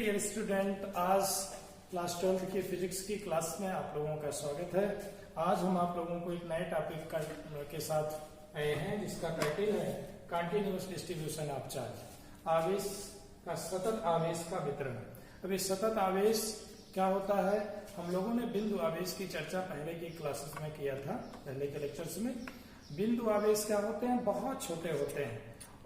Dear student, आज class 12 की physics की क्लास में आप लोगों का स्वागत है। आज हम आप लोगों को एक नए टॉपिक के साथ आए हैं जिसका टाइटल है कंटिन्यूअस डिस्ट्रीब्यूशन ऑफ चार्ज, आवेश का सतत आवेश का वितरण। अभी सतत आवेश क्या होता है, हम लोगों ने बिंदु आवेश की चर्चा पहले की क्लासेस में किया था, पहले के लेक्चर्स में। बिंदु आवेश क्या होते हैं, बहुत छोटे होते हैं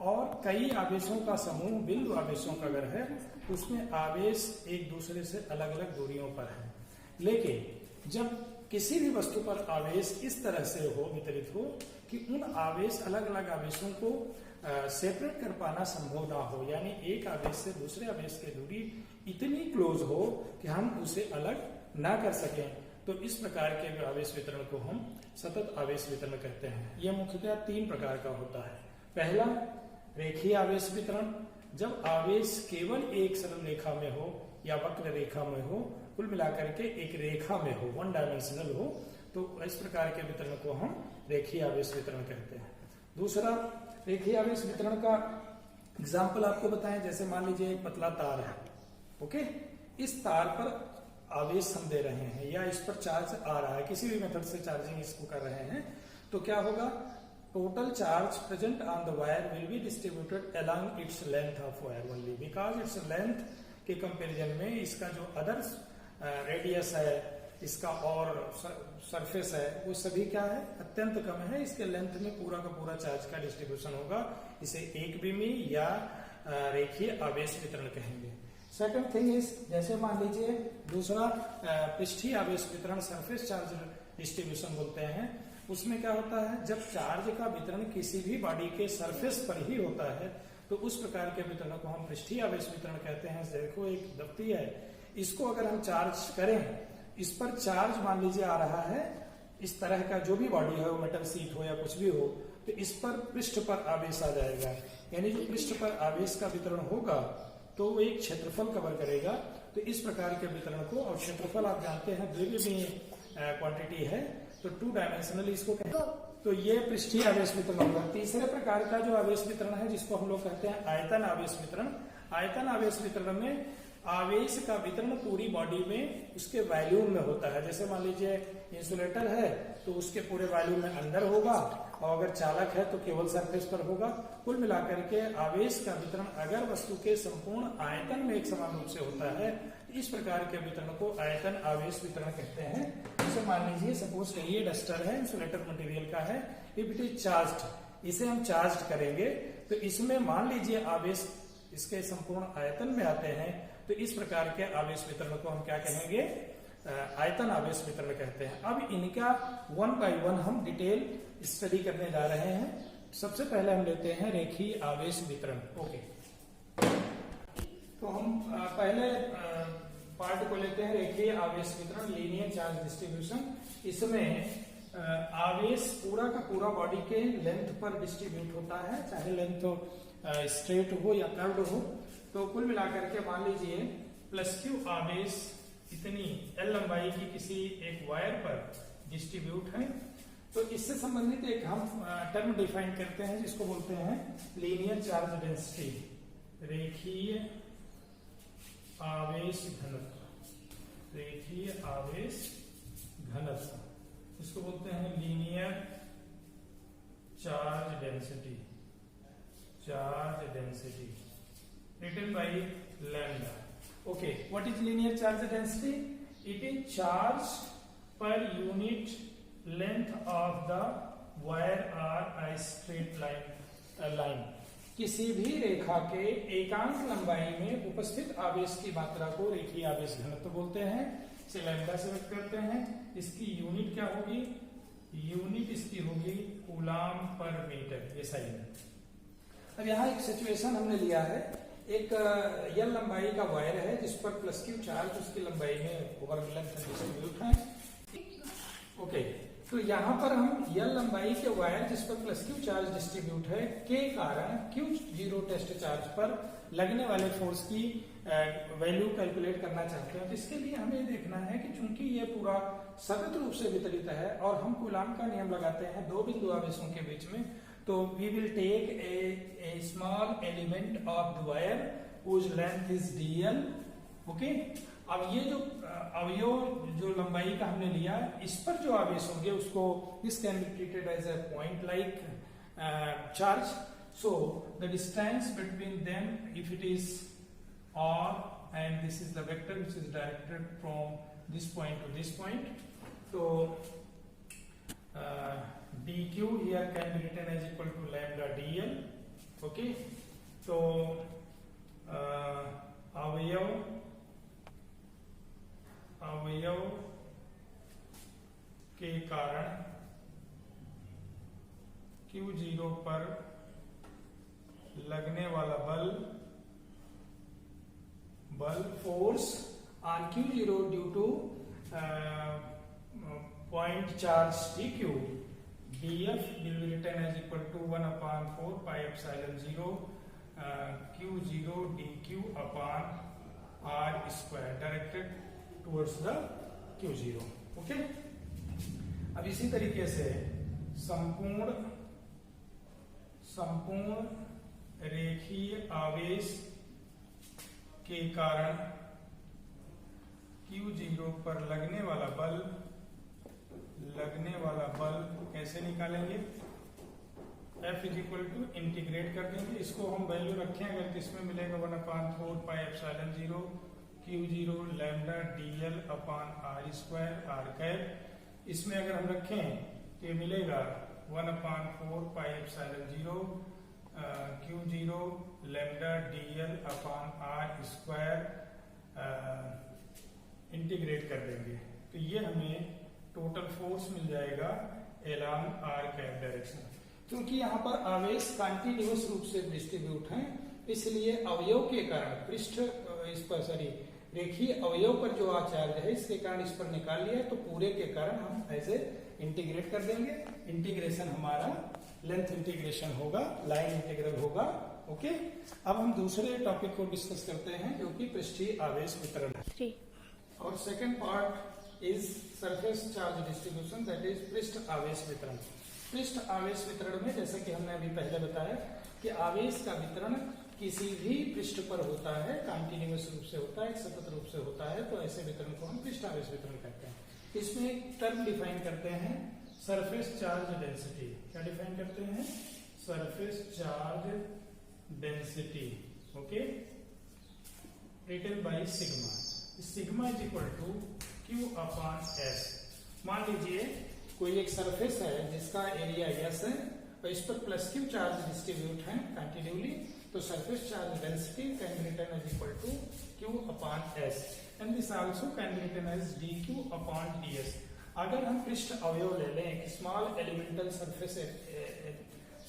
और कई आवेशों का समूह बिंदु आवेशों का अगर है उसमें आवेश एक दूसरे से अलग अलग दूरियों पर है। लेकिन जब किसी भी वस्तु पर आवेश इस तरह से हो, वितरित हो कि उन आवेश अलग अलग आवेशों को सेपरेट कर पाना संभव ना हो, यानी एक आवेश से दूसरे आवेश की दूरी इतनी क्लोज हो कि हम उसे अलग ना कर सकें, तो इस प्रकार के आवेश वितरण को हम सतत आवेश वितरण कहते हैं। यह मुख्यतः तीन प्रकार का होता है। पहला, रेखीय आवेश वितरण, जब आवेश केवल एक सरल रेखा में हो या वक्र रेखा में हो, कुल मिलाकर के एक रेखा में हो, वन डायमेंशनल हो, तो इस प्रकार के वितरण को हम रेखीय आवेश वितरण कहते हैं। दूसरा, रेखीय आवेश वितरण का एग्जाम्पल आपको बताएं, जैसे मान लीजिए एक पतला तार है, ओके, इस तार पर आवेश हम दे रहे हैं या इस पर चार्ज आ रहा है, किसी भी मेथड से चार्जिंग इसको कर रहे हैं, तो क्या होगा, total charge present on the wire will be distributed along its length of wire only, because its length के कंपैरिजन में इसका जो अदर रेडियस है इसका और सरफेस है वो सभी क्या है, अत्यंत कम है। इसके लेंथ में पूरा का पूरा चार्ज का डिस्ट्रीब्यूशन होगा, इसे एक बीमी या रेखीय आवेश वितरण कहेंगे। सेकंड थिंग इज, जैसे मान लीजिए दूसरा पृष्ठीय आवेश वितरण, सरफेस चार्ज डिस्ट्रीब्यूशन बोलते हैं। उसमें क्या होता है, जब चार्ज का वितरण किसी भी बॉडी के सरफेस पर ही होता है तो उस प्रकार के वितरण को हम पृष्ठीय आवेश वितरण कहते हैं। देखो एक दफ्ती है, इसको अगर हम चार्ज करें, इस पर चार्ज मान लीजिए आ रहा है, इस तरह का जो भी बॉडी है, वो मेटल सीट हो या कुछ भी हो, तो इस पर पृष्ठ पर आवेश आ जाएगा, यानी जो पृष्ठ पर आवेश का वितरण होगा तो वो एक क्षेत्रफल कवर करेगा। तो इस प्रकार के वितरण को, और क्षेत्रफल आप जानते हैं द्विविमीय क्वांटिटी है, तो टू डायमेंशनल इसको कहते हैं। तो ये पृष्ठीय आवेश वितरण होगा। तीसरे प्रकार का जो आवेश वितरण है जिसको हम लोग कहते हैं आयतन आवेश वितरण। आयतन आवेश वितरण में आवेश का वितरण पूरी बॉडी में उसके वॉल्यूम में होता है। जैसे मान लीजिए इंसुलेटर है तो उसके पूरे वॉल्यूम में अंदर होगा, और अगर चालक है तो केवल सरफेस पर होगा। कुल मिलाकर के आवेश का वितरण अगर वस्तु के संपूर्ण आयतन में एक समान रूप से होता है, इस प्रकार के वितरण को आयतन आवेश वितरण कहते हैं। जैसे मान लीजिए सपोज ये डस्टर है, इंसुलेटर मटेरियल का है, इफ इट इज चार्ज्ड, इसे हम चार्ज करेंगे तो इसमें मान लीजिए आवेश इसके संपूर्ण आयतन में आते हैं, तो इस प्रकार के आवेश वितरण को हम क्या कहेंगे, आयतन आवेश वितरण कहते हैं। अब इनका वन बाय वन हम डिटेल स्टडी करने जा रहे हैं। सबसे पहले हम लेते हैं रेखीय आवेश वितरण। ओके, तो हम पहले पार्ट को लेते हैं रेखीय आवेश वितरण, लीनियर चार्ज डिस्ट्रीब्यूशन। इसमें आवेश पूरा का पूरा बॉडी के लेंथ पर डिस्ट्रीब्यूट होता है, चाहे लेंथ स्ट्रेट हो या कर्व्ड हो। तो कुल मिलाकर के मान लीजिए प्लस क्यू आवेश इतनी एल लंबाई की किसी एक वायर पर डिस्ट्रीब्यूट है, तो इससे संबंधित एक हम टर्म डिफाइन करते हैं जिसको बोलते हैं लीनियर चार्ज डेंसिटी, रेखीय आवेश घनत्व, रेखीय आवेश घनत्व, इसको बोलते हैं linear charge density, charge density written by lambda. Okay, what is linear charge density? It is charge per unit length of the wire or a straight line. किसी भी रेखा के एकांक लंबाई में उपस्थित आवेश की मात्रा को रेखीय आवेश घनत्व बोलते हैं। इसे लैम्डा से व्यक्त करते हैं। इसकी यूनिट क्या होगी, यूनिट इसकी होगी कूलाम पर मीटर, ये सही है। अब यहाँ एक सिचुएशन हमने लिया है, एक एल लंबाई का वायर है जिस पर प्लस क्यू चार्ज उसकी लंबाई में ओवर लेंथ डिस्ट्रीब्यूट है। ओके, तो यहाँ पर हम एल लंबाई के वायर जिस पर प्लस क्यू चार्ज डिस्ट्रीब्यूट है के कारण क्यू जीरो टेस्ट चार्ज पर लगने वाले फोर्स की वैल्यू कैलकुलेट करना चाहते हैं। तो इसके लिए हमें देखना है कि चूंकि ये पूरा सतत रूप से वितरित है और हम कूलाम का नियम लगाते हैं दो बिंदु आवेशों के बीच में, तो we will take a small element of the wire whose length is dl okay. अब ये जो अवयव जो लंबाई का हमने लिया, इस पर जो आवेश होंगे उसको this can be treated as a point like charge. So the distance between them if it is r and this is the vector which is directed from this point to this point. So dq here can be written as equal to lambda dl. Okay. So अवयव के कारण Q0 पर लगने वाला बल force on Q0 due two point charge dq dF will be written as equal to 1/4 pi epsilon 0 Q0 dq upon r square directed towards the Q0. Okay. अब इसी तरीके से संपूर्ण रेखीय आवेश के कारण Q0 पर लगने वाला बल कैसे निकालेंगे? F is equal to integrate कर देंगे, इसको हम वैल्यू रखें अगर तो इसमें मिलेगा 1/4 pi epsilon 0 Q0 lambda dl upon r square r cap. इसमें अगर हम रखें तो ये मिलेगा 1/4 pi epsilon 0 Q0 lambda dl upon r square integrate कर देंगे तो ये हमें टोटल फोर्स मिल जाएगा एलॉन्ग r कैप डायरेक्शन। क्योंकि यहाँ पर आवेश कंटिन्यूअस रूप से डिस्ट्रीब्यूट हैं, इसलिए अवयव के कारण इस पर रेखीय अवयव पर जो चार्ज है इसके कारण इस पर निकाल लिया, तो पूरे के कारण हम ऐसे इंटीग्रेट कर देंगे। इंटीग्रेशन हमारा लेंथ इंटीग्रेशन होगा, लाइन इंटीग्रल होगा। ओके। अब हम दूसरे टॉपिक को डिस्कस करते हैं जो कि पृष्ठीय आवेश वितरण है। और second part is surface charge distribution, that is पृष्ठ आवेश वितरण। पृष्ठ आवेश वितरण में जैसा कि हमने अभी पहले बताया कि आवेश का वितरण किसी भी पृष्ठ पर होता है, कंटिन्यूअस रूप से होता है, सतत रूप से होता है, तो ऐसे वितरण को हम पृष्ठ आवेश वितरण कहते हैं। इसमें एक टर्म डिफाइन करते हैं सरफेस चार्ज डेंसिटी। क्या डिफाइन करते हैं? Surface charge density. Okay, written by sigma. Sigma is equal to Q upon S। मान लीजिए कोई एक सरफेस है जिसका एरिया S है और इस पर प्लस Q चार्ज डिस्ट्रीब्यूट है कंटिन्यूली, तो surface charge density can be written as equal to Q upon S and this also can be written as dQ upon ds। अगर हम पृष्ठ अवयव ले लें, एक स्मॉल एलिमेंटल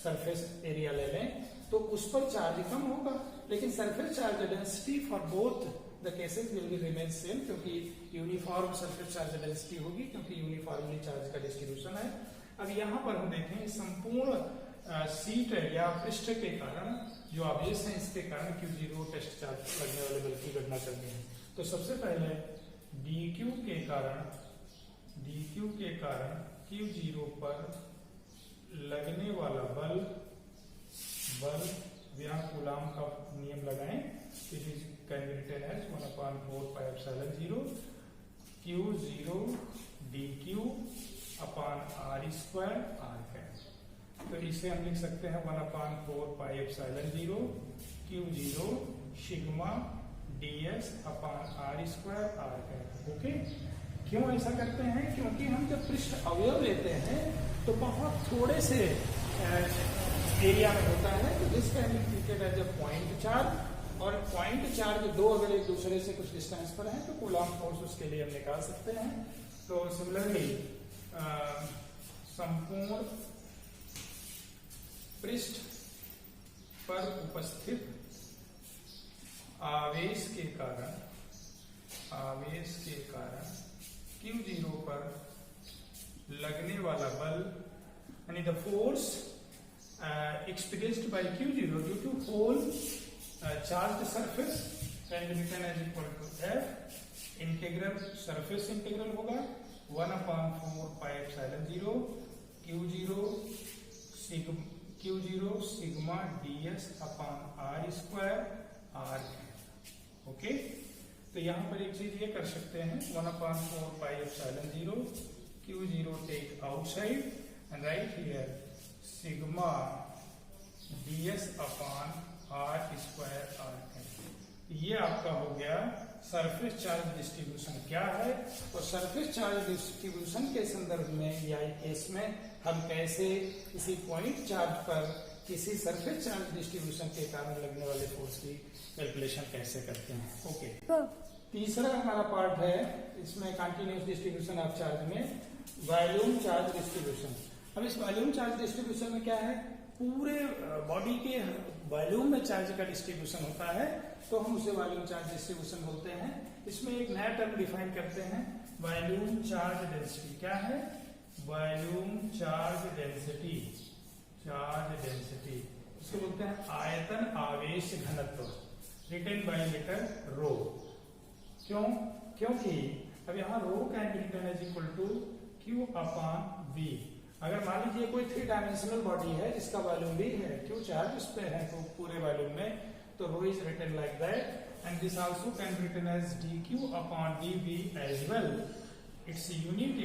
सरफेस एरिया ले लें, तो उस पर चार्ज कम होगा, लेकिन surface charge density for both the cases will be remain same, क्योंकि यूनिफॉर्म सरफेस चार्ज डेंसिटी होगी, क्योंकि यूनिफॉर्मली चार्ज का डिस्ट्रीब्यूशन है। अब यहाँ पर हम देखें संपूर्ण सीट या पृष्ठ के कारण जो आवेश है इसके कारण Q0 टेस्ट चार्ज लगने वाले बल की गणना करनी है। तो सबसे पहले dQ के कारण Q0 पर लगने वाला बल यहाँ कूलाम का नियम लगाएं, it is can be written as 1/4 pi epsilon 0 Q0 dQ upon r square r cap. तो इसे हम लिख सकते हैं 1/4 pi epsilon 0 Q0 sigma ds upon r square r cap. Okay. क्यों ऐसा करते हैं? क्योंकि हम जब पृष्ठ अवयव लेते हैं तो बहुत थोड़े से एरिया में होता है, तो this can be treated as a point charge, और पॉइंट चार्ज दो अगर एक दूसरे से कुछ डिस्टेंस पर है तो कूलॉम फोर्स उसके लिए हम निकाल सकते हैं। तो सिमिलरली संपूर्ण पृष्ठ पर उपस्थित आवेश के कारण Q0 पर लगने वाला बल, यानी the force experienced by Q0 due to whole charged surface can be written as equal to F integral surface integral होगा 1/4 pi epsilon 0 Q0 sigma ds upon r square r। Okay. तो तो यहाँ पर एक चीज ये कर सकते हैं 1/4 pi epsilon 0 Q0 take outside and right here sigma ds upon r square r। ये आपका हो गया सरफेस चार्ज डिस्ट्रीब्यूशन क्या है, और सरफेस चार्ज डिस्ट्रीब्यूशन के संदर्भ में या केस में हम कैसे किसी पॉइंट चार्ज पर किसी सरफेस चार्ज डिस्ट्रीब्यूशन के कारण लगने वाले फोर्स की कैलकुलेशन कैसे करते हैं। ओके, तीसरा हमारा पार्ट है इसमें कंटिन्यूअस डिस्ट्रीब्यूशन ऑफ चार्ज में वॉल्यूम चार्ज डिस्ट्रीब्यूशन। अब इस वॉल्यूम चार्ज डिस्ट्रीब्यूशन में क्या है, पूरे बॉडी के वॉल्यूम में चार्ज का डिस्ट्रीब्यूशन होता है, तो हम उसे वॉल्यूम चार्ज डिस्ट्रीब्यूशन बोलते हैं। इसमें एक नया टर्म डिफाइन करते हैं, वॉल्यूम चार्ज डेंसिटी। क्या है, volume charge density. Charge density उसको बोलते हैं आयतन आवेश घनत्व, रिटन बाय लेटर रो। क्यों, क्योंकि अब यहाँ rho can be written as equal to Q upon V। अगर मान लीजिए कोई 3 डायमेंशनल बॉडी है जिसका वॉल्यूम भी है, Q चार्ज उस पे है तो पूरे वॉल्यूम में, तो rho is written like that and this also can written as dQ upon dV as well. It's unit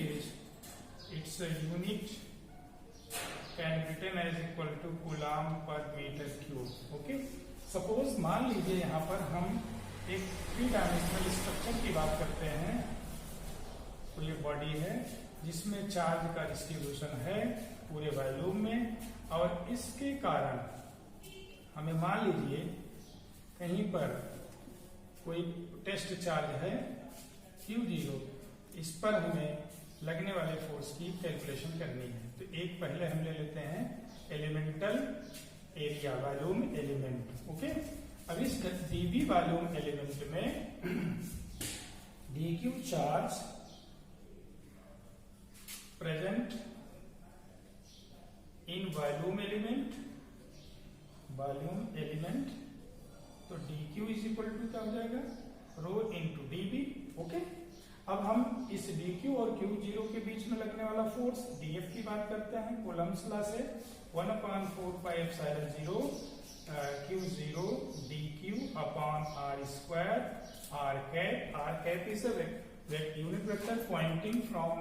can written as equal to coulomb per metre cube. Okay, suppose मान लीजिए यहाँ पर हम एक 3 डायमेंशनल स्ट्रक्चर की बात करते हैं, तो ये बॉडी है जिसमें चार्ज का डिस्ट्रीब्यूशन है पूरे वॉल्यूम में, और इसके कारण हमें मान लीजिए कहीं पर कोई टेस्ट चार्ज है Q0, इस पर हमें लगने वाले फोर्स की कैलकुलेशन करनी है। तो एक पहले हम ले लेते हैं elemental area, volume element. Okay, अब इस dV वॉल्यूम एलिमेंट में dQ charge present in volume element, तो dQ इज इक्वल टू क्या हो जाएगा, रो इंटू dV। ओके, अब हम इस dQ और Q0 के बीच में लगने वाला फोर्स dF की बात करते हैं कूलम्स लॉ से, 1/4 pi epsilon 0 Q0 dQ upon r square r cap is a unit vector pointing from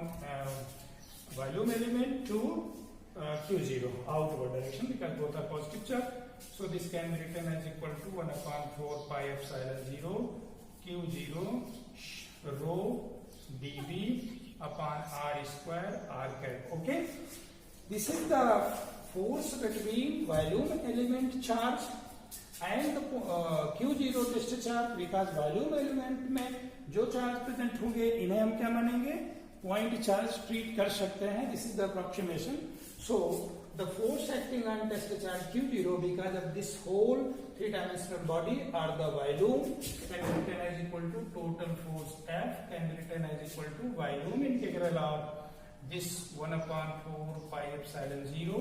volume element to Q0 outward direction because both are positive charge. So this can be written as equal to 1/4 pi epsilon 0 Q0 rho dV upon r square r cap. Okay, this is the force between volume element charge and Q0 test charge, because volume element में जो charge present होंगे इन्हें हम क्या मानेंगे, point charge treat कर सकते हैं। This is the approximation. So the force acting on test charge Q0 because of this whole 3 dimensional body or the volume can be written as equal to total force F can be written as equal to volume integral of this 1/4 pi epsilon 0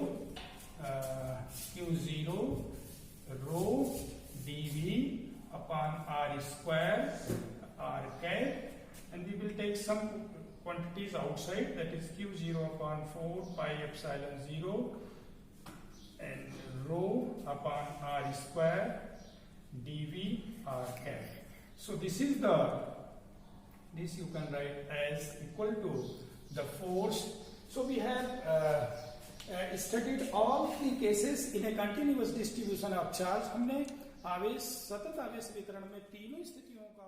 Q0 rho dV upon r square r cap, and we will take some quantities outside, that is Q0 upon 4 pi epsilon 0 and rho upon r square dV r cap. So this you can write as equal to the force. So we have studied all the cases in a continuous distribution of charge. हमने आवेश, सतत आवेश वितरण में तीनों स्थितियों का